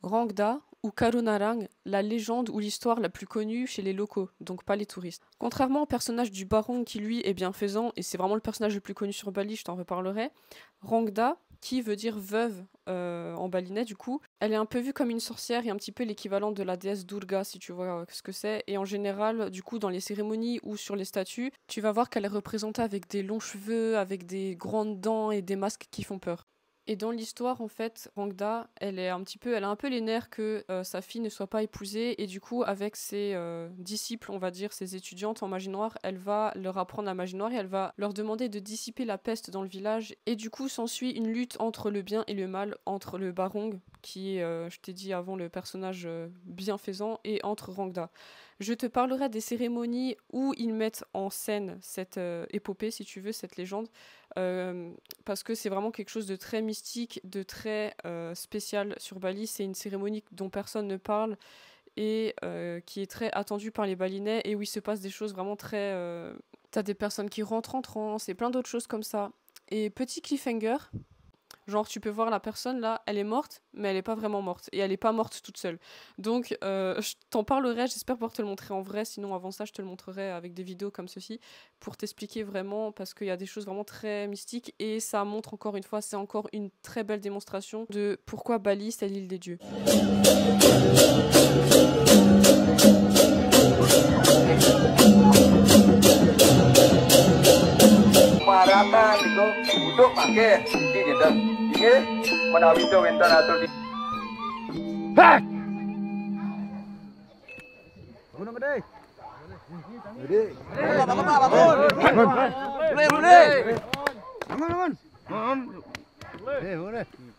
Rangda, ou Karunarang, la légende ou l'histoire la plus connue chez les locaux, donc pas les touristes. Contrairement au personnage du Barong qui lui est bienfaisant, et c'est vraiment le personnage le plus connu sur Bali, je t'en reparlerai, Rangda, qui veut dire veuve en balinais du coup, elle est un peu vue comme une sorcière et un petit peu l'équivalent de la déesse Durga si tu vois ce que c'est, et en général du coup dans les cérémonies ou sur les statues, tu vas voir qu'elle est représentée avec des longs cheveux, avec des grandes dents et des masques qui font peur. Et dans l'histoire, en fait, Rangda, elle a un peu les nerfs que sa fille ne soit pas épousée, et du coup, avec ses disciples, on va dire, ses étudiantes en magie noire, elle va leur apprendre la magie noire et elle va leur demander de dissiper la peste dans le village. Et du coup, s'ensuit une lutte entre le bien et le mal, entre le Barong, qui est, je t'ai dit avant, le personnage bienfaisant, et entre Rangda. Je te parlerai des cérémonies où ils mettent en scène cette épopée, si tu veux, cette légende, parce que c'est vraiment quelque chose de très mystique, de très spécial sur Bali. C'est une cérémonie dont personne ne parle et qui est très attendue par les Balinais et où il se passe des choses vraiment très... T'as des personnes qui rentrent en transe et plein d'autres choses comme ça. Et petit cliffhanger, genre, tu peux voir la personne là, elle est morte, mais elle est pas vraiment morte. Et elle est pas morte toute seule. Donc, je t'en parlerai, j'espère pouvoir te le montrer en vrai. Sinon, avant ça, je te le montrerai avec des vidéos comme ceci pour t'expliquer vraiment, parce qu'il y a des choses vraiment très mystiques. Et ça montre encore une fois, c'est encore une très belle démonstration de pourquoi Bali, c'est l'île des dieux. Maratan itu untuk pakai di gitu. Ini mana itu bentar atau di. Hah! Gunung gede. Gede. Bapak. Boleh. Bangun. Boleh. Boleh.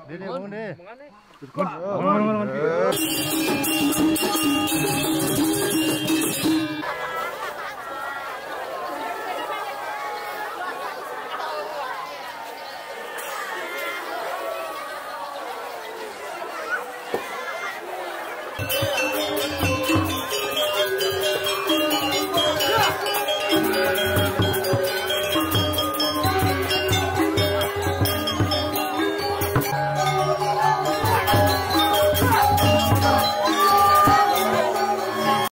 Bangun.